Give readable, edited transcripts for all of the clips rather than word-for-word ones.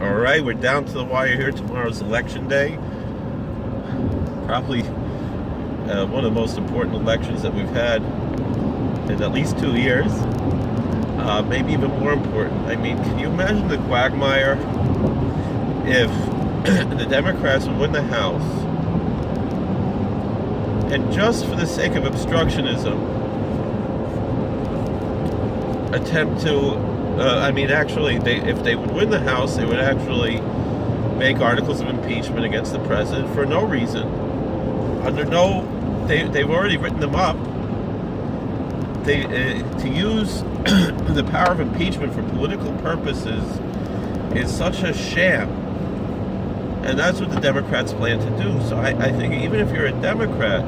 All right, we're down to the wire here. Tomorrow's election day. Probably one of the most important elections that we've had in at least 2 years. Maybe even more important. I mean, can you imagine the quagmire if the Democrats would win the House and just for the sake of obstructionism attempt to if they would win the House, they would actually make articles of impeachment against the president for no reason. They've already written them up. To use the power of impeachment for political purposes is such a sham. And that's what the Democrats plan to do. So I think even if you're a Democrat,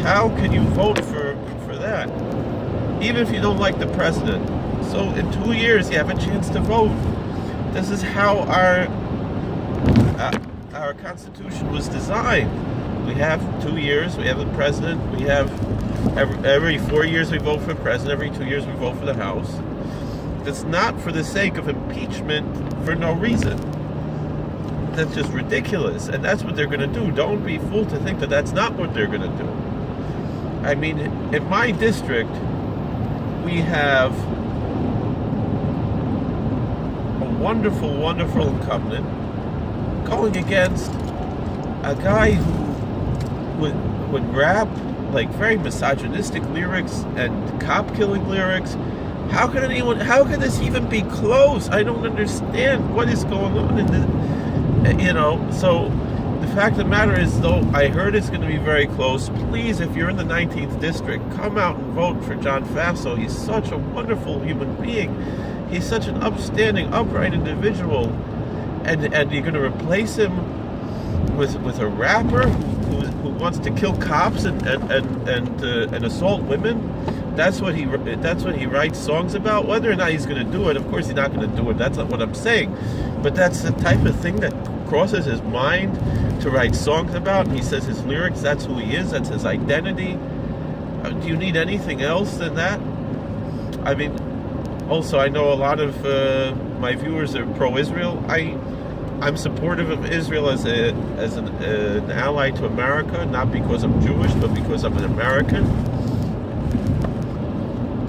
how can you vote for that? Even if you don't like the president. So in 2 years, you have a chance to vote. This is how our Constitution was designed. We have 2 years, we have the president, we have every 4 years we vote for the president, every 2 years we vote for the House. It's not for the sake of impeachment for no reason. That's just ridiculous, and that's what they're going to do. Don't be fooled to think that that's not what they're going to do. I mean, in my district, we have a wonderful, wonderful incumbent going against a guy who would rap like very misogynistic lyrics and cop-killing lyrics. How could this even be close? I don't understand what is going on in this. So the fact of the matter is, though, I heard it's going to be very close. Please, if you're in the 19th district, come out and vote for John Faso. He's such a wonderful human being. He's such an upstanding, upright individual. And you're going to replace him with a rapper who wants to kill cops and assault women. That's what he writes songs about. Whether or not he's going to do it, of course he's not going to do it. That's not what I'm saying. But that's the type of thing that crosses his mind to write songs about. And he says his lyrics, that's who he is, that's his identity. Do you need anything else than that? I mean, also I know a lot of my viewers are pro-Israel. I'm supportive of Israel as an ally to America, not because I'm Jewish, but because I'm an American.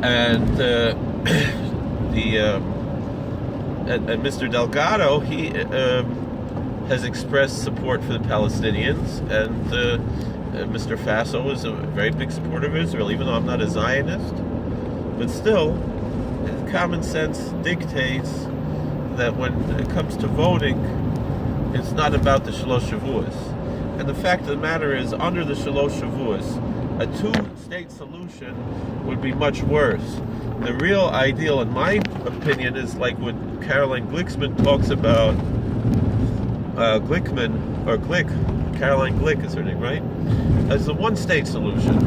And and Mr. Delgado, he has expressed support for the Palestinians, and Mr. Faso is a very big supporter of Israel, even though I'm not a Zionist. But still, common sense dictates that when it comes to voting, it's not about the Shalosh Shavuos. And the fact of the matter is, under the Shalosh Shavuos, a two-state solution would be much worse. The real ideal, in my opinion, is like what Caroline Glicksman talks about. Caroline Glick is her name, right? As the one-state solution.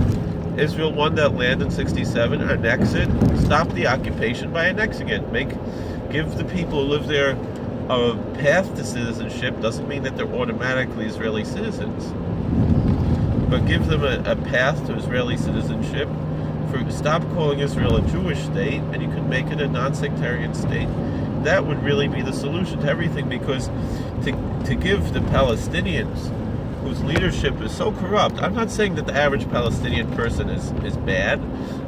Israel won that land in '67, annex it, stop the occupation by annexing it. Give the people who live there a path to citizenship. Doesn't mean that they're automatically Israeli citizens, but give them a path to Israeli citizenship. Stop calling Israel a Jewish state, and you can make it a non-sectarian state. That would really be the solution to everything, because to give the Palestinians, whose leadership is so corrupt, I'm not saying that the average Palestinian person is bad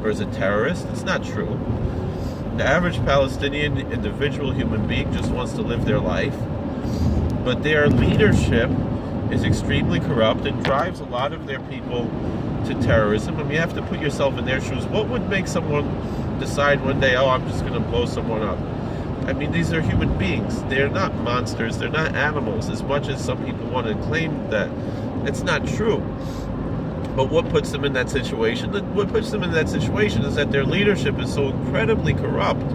or is a terrorist. It's not true. The average Palestinian individual human being just wants to live their life, but their leadership is extremely corrupt and drives a lot of their people to terrorism. I mean, you have to put yourself in their shoes. What would make someone decide one day, I'm just going to blow someone up? I mean, these are human beings. They're not monsters. They're not animals, as much as some people want to claim that. It's not true. But what puts them in that situation? What puts them in that situation is that their leadership is so incredibly corrupt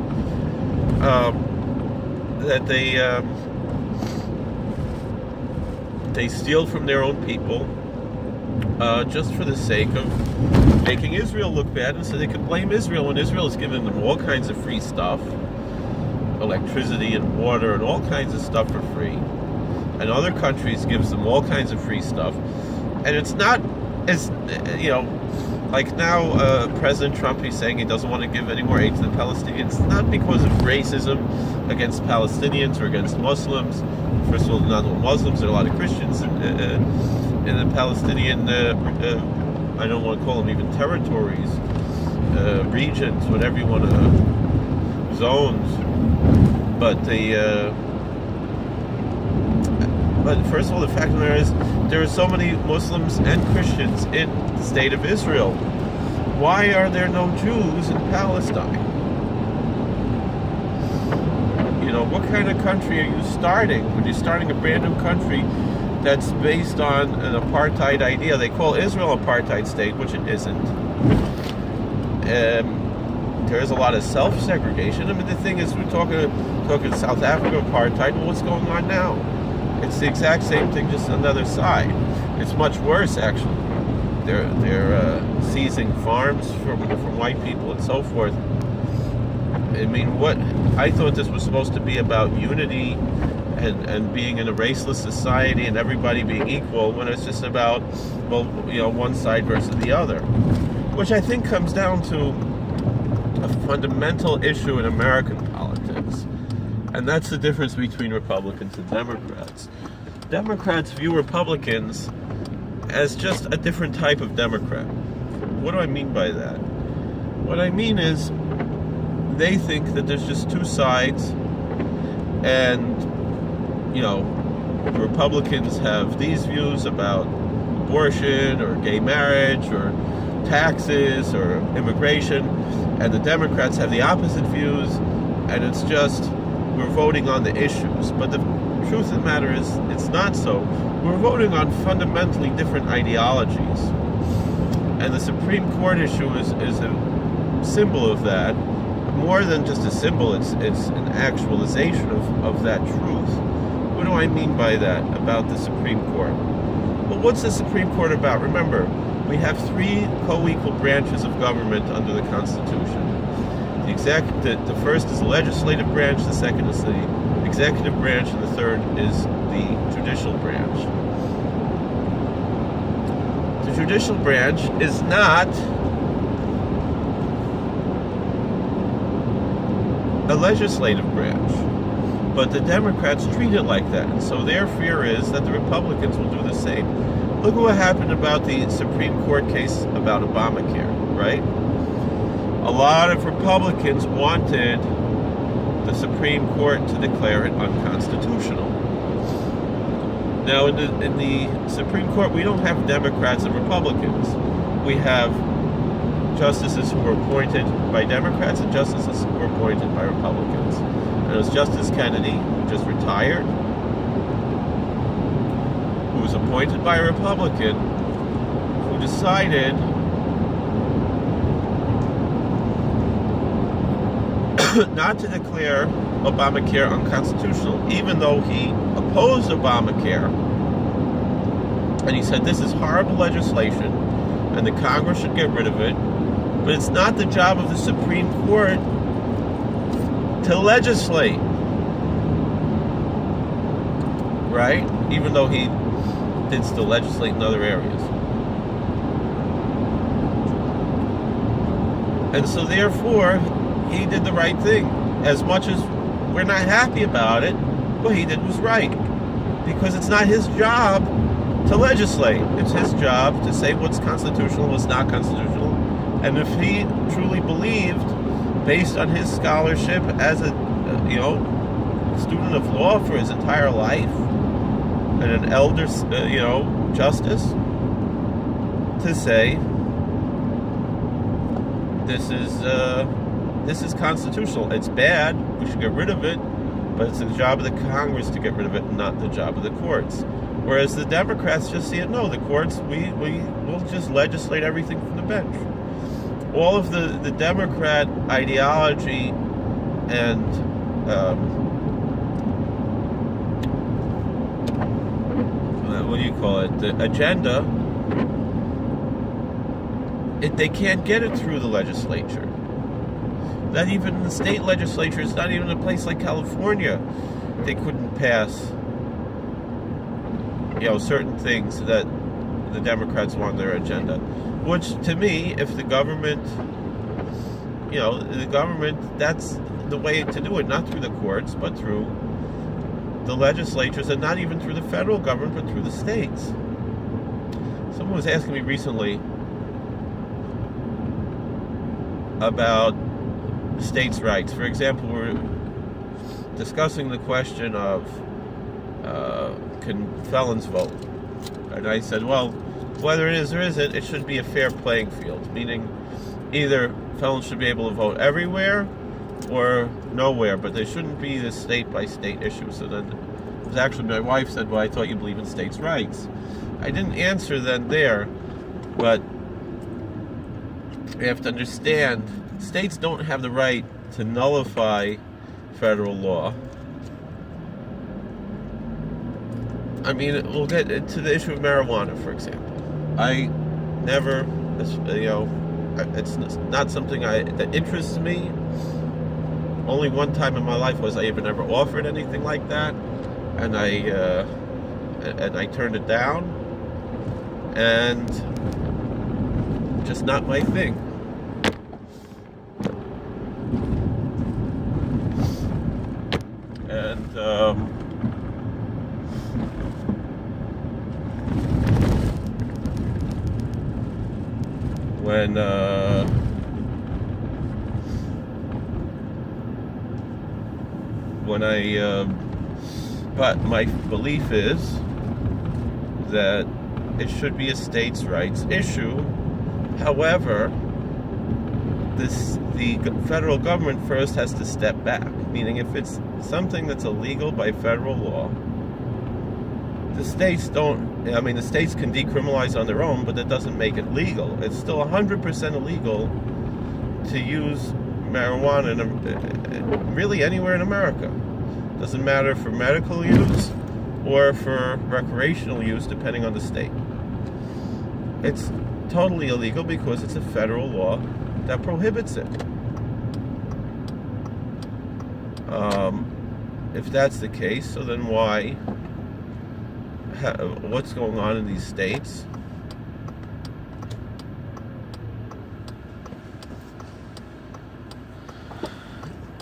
that they steal from their own people just for the sake of making Israel look bad, and so they can blame Israel when Israel is giving them all kinds of free stuff, electricity and water and all kinds of stuff for free, and other countries gives them all kinds of free stuff. And it's not, as Like now, President Trump, he's saying he doesn't want to give any more aid to the Palestinians, not because of racism against Palestinians or against Muslims. First of all, not all Muslims, there are a lot of Christians in the Palestinian, I don't want to call them even territories, regions, whatever you want to, zones. But but first of all, the fact of the matter is, there are so many Muslims and Christians in the state of Israel. Why are there no Jews in Palestine? You know, what kind of country are you starting? When you're starting a brand new country that's based on an apartheid idea, they call Israel an apartheid state, which it isn't. There's a lot of self-segregation. I mean, the thing is, we're talking South Africa apartheid. Well, what's going on now? It's the exact same thing, just on the other side. It's much worse, actually. They're seizing farms from white people and so forth. I mean, what I thought this was supposed to be about unity and being in a raceless society and everybody being equal, when it's just about, well, you know, one side versus the other, which I think comes down to a fundamental issue in American politics. And that's the difference between Republicans and Democrats. Democrats view Republicans as just a different type of Democrat. What do I mean by that? What I mean is, they think that there's just two sides, and, you know, the Republicans have these views about abortion or gay marriage or taxes or immigration, and the Democrats have the opposite views, and it's just, we're voting on the issues. But the truth of the matter is, it's not so. We're voting on fundamentally different ideologies. And the Supreme Court issue is a symbol of that. More than just a symbol, it's an actualization of that truth. What do I mean by that, about the Supreme Court? Well, what's the Supreme Court about? Remember, we have three co-equal branches of government under the Constitution. The first is the legislative branch, the second is the executive branch, and the third is the judicial branch. The judicial branch is not a legislative branch, but the Democrats treat it like that, and so their fear is that the Republicans will do the same. Look at what happened about the Supreme Court case about Obamacare, right? A lot of Republicans wanted the Supreme Court to declare it unconstitutional. Now, in the Supreme Court, we don't have Democrats and Republicans. We have justices who were appointed by Democrats and justices who were appointed by Republicans. And it was Justice Kennedy, who just retired, who was appointed by a Republican, who decided not to declare Obamacare unconstitutional, even though he opposed Obamacare. And he said, this is horrible legislation, and the Congress should get rid of it. But it's not the job of the Supreme Court to legislate. Right? Even though he did still legislate in other areas. And so therefore, he did the right thing. As much as we're not happy about it, what he did was right. Because it's not his job to legislate. It's his job to say what's constitutional, what's not constitutional. And if he truly believed, based on his scholarship as a student of law for his entire life, and an elder, justice, to say this is constitutional. It's bad. We should get rid of it. But it's the job of the Congress to get rid of it, not the job of the courts. Whereas the Democrats just see it. No, the courts, we'll just legislate everything from the bench. All of the Democrat ideology and the agenda, they can't get it through the legislature. Not even in the state legislatures, not even in a place like California, they couldn't pass certain things that the Democrats want on their agenda. Which, to me, if the government, that's the way to do it, not through the courts, but through the legislatures, and not even through the federal government, but through the states. Someone was asking me recently about states' rights. For example, we're discussing the question of can felons vote? And I said, well, whether it is or isn't, it should be a fair playing field, meaning either felons should be able to vote everywhere or nowhere, but there shouldn't be this state-by-state issue. So then, it was actually my wife said, well, I thought you believe in states' rights. I didn't answer then there, but you have to understand, states don't have the right to nullify federal law. I mean, we'll get to the issue of marijuana, for example. I never, it's not something that interests me. Only one time in my life was I even ever offered anything like that, and I turned it down, and just not my thing. And but my belief is that it should be a states' rights issue. However, the federal government first has to step back, meaning if it's something that's illegal by federal law, the states can decriminalize on their own, but that doesn't make it legal. It's still 100% illegal to use marijuana really anywhere in America. Doesn't matter for medical use or for recreational use, depending on the state. It's totally illegal because it's a federal law that prohibits it. If that's the case, so then what's going on in these states?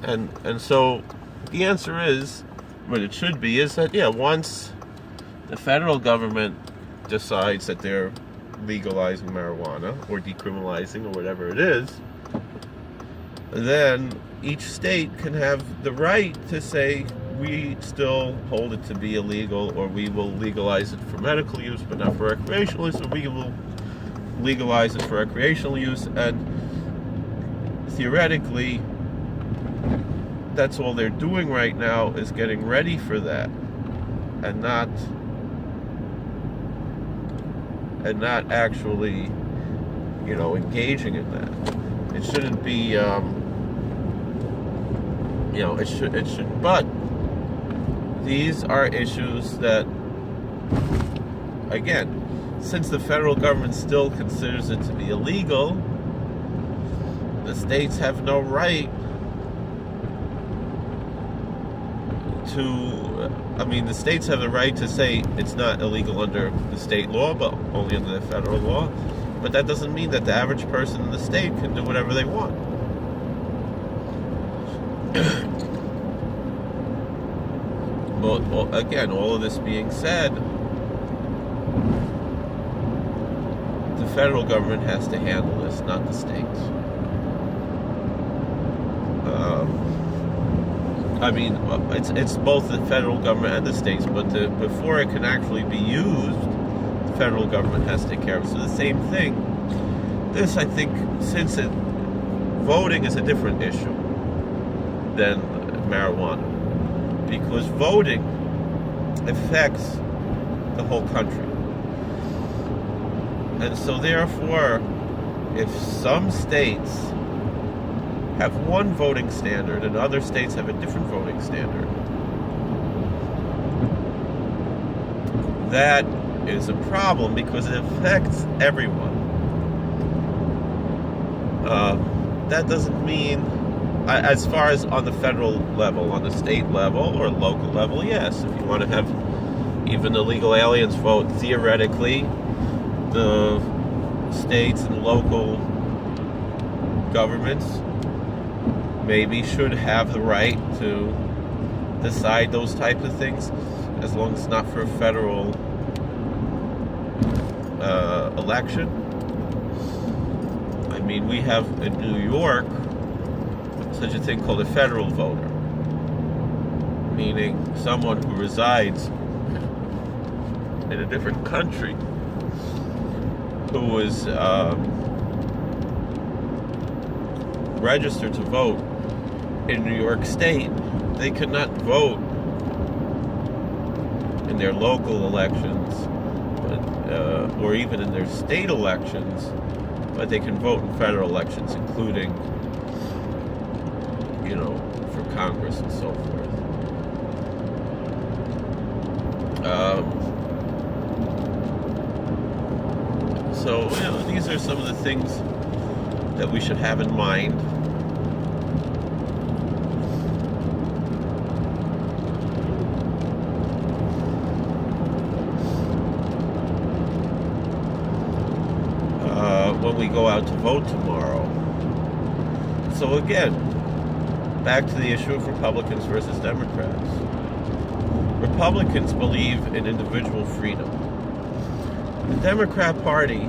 And so the answer is, what it should be, is that, once the federal government decides that they're legalizing marijuana or decriminalizing or whatever it is, then each state can have the right to say, we still hold it to be illegal, or we will legalize it for medical use but not for recreational use, or we will legalize it for recreational use. And theoretically, that's all they're doing right now, is getting ready for that, and not actually, engaging in that. It shouldn't be, it should, but these are issues that, again, since the federal government still considers it to be illegal, the states have no right the states have the right to say it's not illegal under the state law, but only under the federal law. But that doesn't mean that the average person in the state can do whatever they want. Well, again, all of this being said, the federal government has to handle this, not the states. It's both the federal government and the states, but before it can actually be used, the federal government has to take care of it. So the same thing. This, I think, since voting is a different issue than marijuana, because voting affects the whole country. And so therefore, if some states have one voting standard and other states have a different voting standard, that is a problem because it affects everyone. That doesn't mean, as far as on the federal level, on the state level or local level, yes, if you want to have even illegal aliens vote, theoretically, the states and local governments maybe should have the right to decide those types of things, as long as it's not for a federal election. I mean, we have in New York such a thing called a federal voter, meaning someone who resides in a different country who was registered to vote in New York State. They could not vote in their local elections, or even in their state elections, but they can vote in federal elections, including, for Congress and so forth. So, these are some of the things that we should have in mind. When we go out to vote tomorrow. So again, back to the issue of Republicans versus Democrats. Republicans believe in individual freedom. The Democrat Party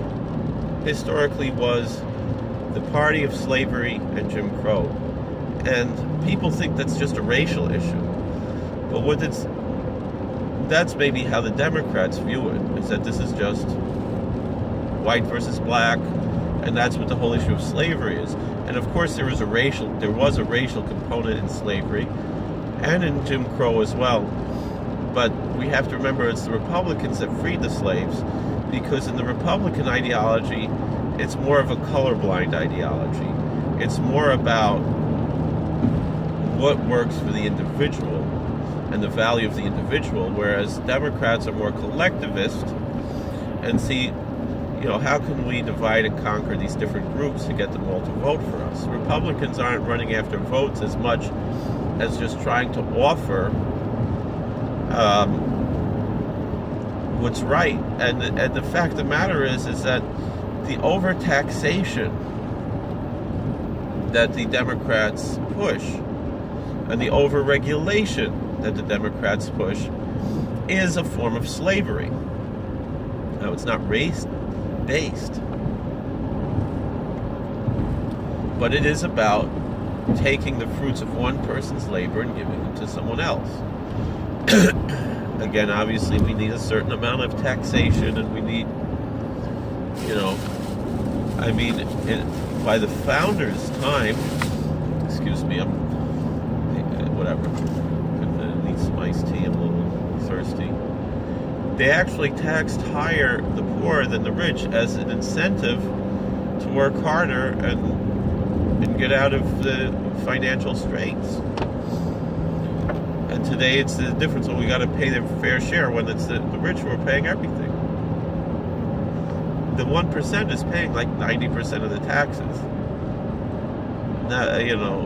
historically was the party of slavery and Jim Crow. And people think that's just a racial issue. But that's maybe how the Democrats view it, is that this is just white versus black, and that's what the whole issue of slavery is. And of course there was a racial component in slavery and in Jim Crow as well. But we have to remember it's the Republicans that freed the slaves, because in the Republican ideology, it's more of a colorblind ideology. It's more about what works for the individual and the value of the individual, whereas Democrats are more collectivist and see, how can we divide and conquer these different groups to get them all to vote for us? Republicans aren't running after votes as much as just trying to offer what's right. And the fact of the matter is that the overtaxation that the Democrats push and the overregulation that the Democrats push is a form of slavery. Now, it's not race-based, but it is about taking the fruits of one person's labor and giving them to someone else. Again, obviously, we need a certain amount of taxation, and we need, by the founders' time, excuse me, whatever, I need some iced tea, I'm a little thirsty. They actually taxed higher the poor than the rich as an incentive to work harder and get out of the financial straits. And today it's the difference when we got to pay their fair share, when it's the rich who are paying everything. The 1% is paying like 90% of the taxes. Now,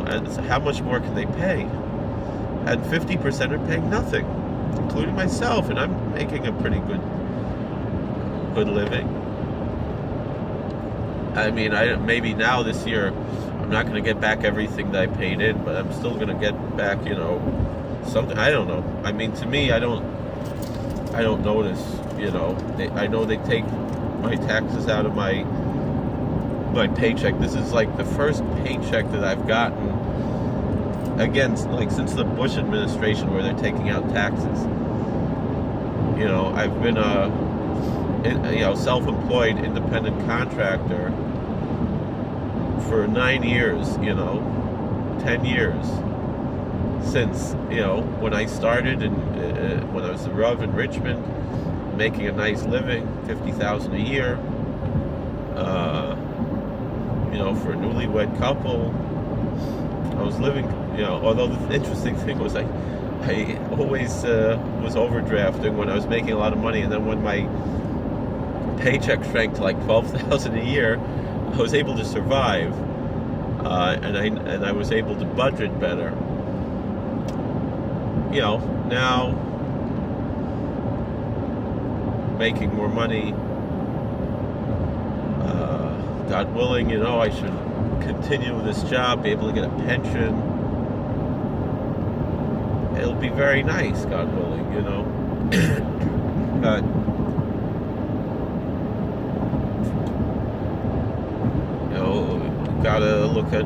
and how much more can they pay? And 50% are paying nothing, including myself, and I'm making a pretty good living. Maybe now this year I'm not going to get back everything that I paid in, but I'm still going to get back, something. I don't know. To me, I don't notice. I know they take my taxes out of my paycheck. This is like the first paycheck that I've gotten, again, like since the Bush administration, where they're taking out taxes. I've been a self-employed independent contractor for 9 years, 10 years since, when I started and when I was the Rav in Richmond, making a nice living, $50,000 a year, for a newlywed couple. I was living, although the interesting thing was I always was overdrafting when I was making a lot of money, and then when my paycheck shrank to like $12,000 a year, I was able to survive, and I was able to budget better. Now making more money, God willing, I should continue this job, be able to get a pension. It'll be very nice, God willing, But gotta look at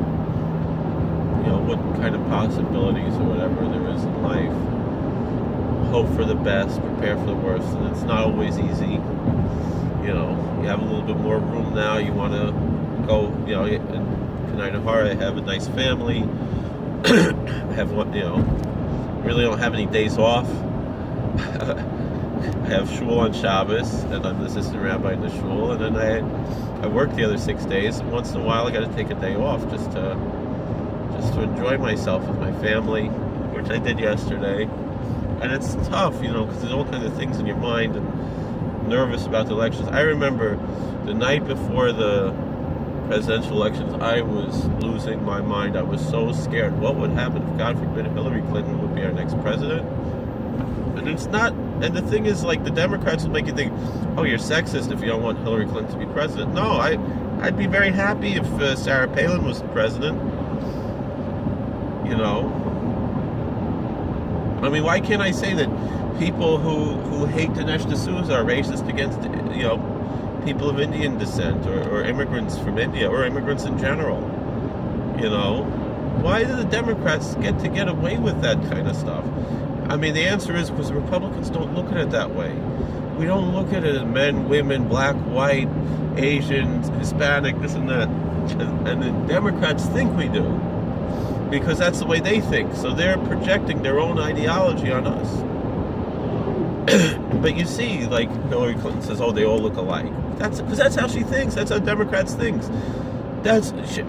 what kind of possibilities or whatever there is in life. Hope for the best, prepare for the worst, and it's not always easy. You have a little bit more room now. You want to go, in Kanai I have a nice family. I have really don't have any days off. I have shul on Shabbos, and I'm the assistant rabbi in the shul, and then I work the other 6 days. And once in a while, I got to take a day off just to enjoy myself with my family, which I did yesterday. And it's tough, because there's all kinds of things in your mind, and nervous about the elections. I remember the night before the presidential elections, I was losing my mind. I was so scared. What would happen if, God forbid, Hillary Clinton would be our next president? And it's not. And the thing is, the Democrats will make you think, oh, you're sexist if you don't want Hillary Clinton to be president. No, I'd be very happy if Sarah Palin was the president. I mean, why can't I say that people who hate Dinesh D'Souza are racist against, people of Indian descent or immigrants from India or immigrants in general? Why do the Democrats get away with that kind of stuff? I mean, the answer is because the Republicans don't look at it that way. We don't look at it as men, women, black, white, Asians, Hispanic, this and that. And the Democrats think we do, because that's the way they think. So they're projecting their own ideology on us. But you see, Hillary Clinton says, oh, they all look alike. That's because that's how she thinks. That's how Democrats think.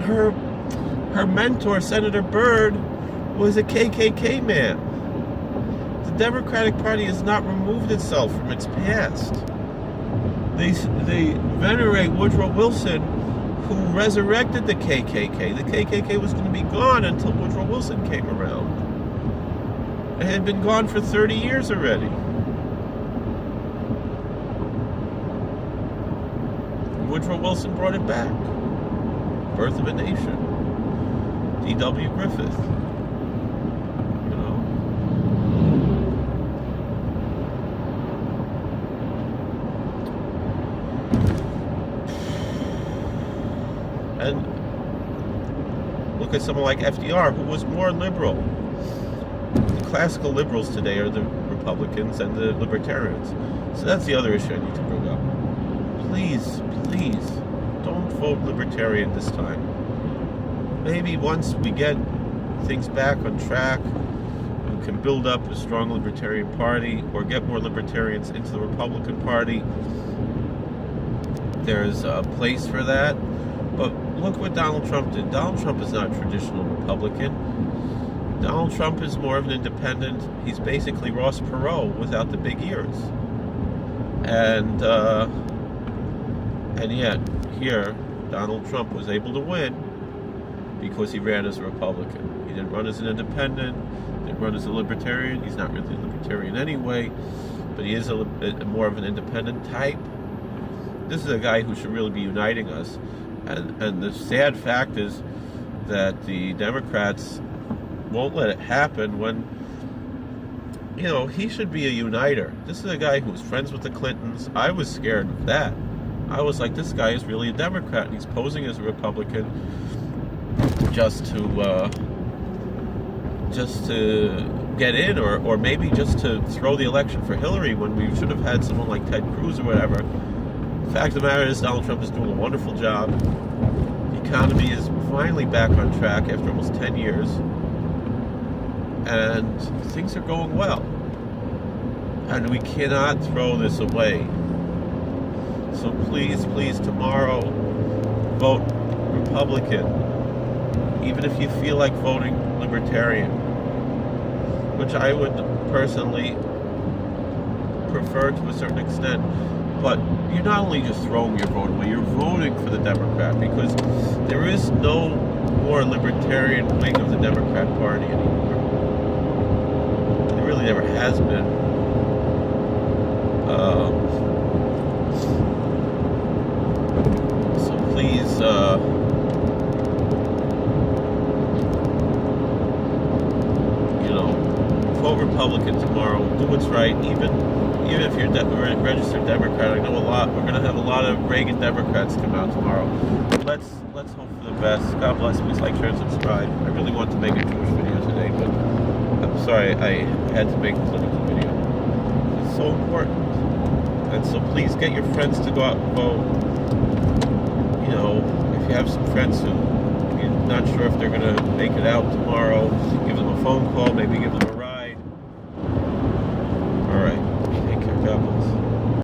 Her mentor, Senator Byrd, was a KKK man. The Democratic Party has not removed itself from its past. They venerate Woodrow Wilson, who resurrected the KKK. The KKK was going to be gone until Woodrow Wilson came around. It had been gone for 30 years already. Woodrow Wilson brought it back. Birth of a Nation. D.W. Griffith. And look at someone like FDR, who was more liberal. The classical liberals today are the Republicans and the Libertarians. So that's the other issue I need to bring up. Please, don't vote Libertarian this time. Maybe once we get things back on track, we can build up a strong Libertarian Party or get more Libertarians into the Republican Party. There's a place for that. But look what Donald Trump did. Donald Trump is not a traditional Republican. Donald Trump is more of an independent. He's basically Ross Perot without the big ears. And yet, here, Donald Trump was able to win because he ran as a Republican. He didn't run as an independent, didn't run as a libertarian. He's not really a libertarian anyway, but he is more of an independent type. This is a guy who should really be uniting us. And the sad fact is that the Democrats won't let it happen when, he should be a uniter. This is a guy who was friends with the Clintons. I was scared of that. I was like, this guy is really a Democrat, and he's posing as a Republican just to get in, or maybe just to throw the election for Hillary when we should have had someone like Ted Cruz or whatever. The fact of the matter is, Donald Trump is doing a wonderful job. The economy is finally back on track after almost 10 years. And things are going well. And we cannot throw this away. So please, tomorrow, vote Republican. Even if you feel like voting Libertarian. Which I would personally prefer to a certain extent. But you're not only just throwing your vote away, you're voting for the Democrat, because there is no more libertarian wing of the Democrat Party anymore. There really never has been. So please, do what's right. Even if you're a registered Democrat, I know a lot. We're gonna have a lot of Reagan Democrats come out tomorrow. Let's hope for the best. God bless. Please like, share, and subscribe. I really want to make a Jewish video today, but I'm sorry I had to make a political video. It's so important, and so please get your friends to go out and vote. You know, if you have some friends who you're not sure if they're gonna make it out tomorrow, give them a phone call. Maybe give them a ride. All right. Take care. God bless.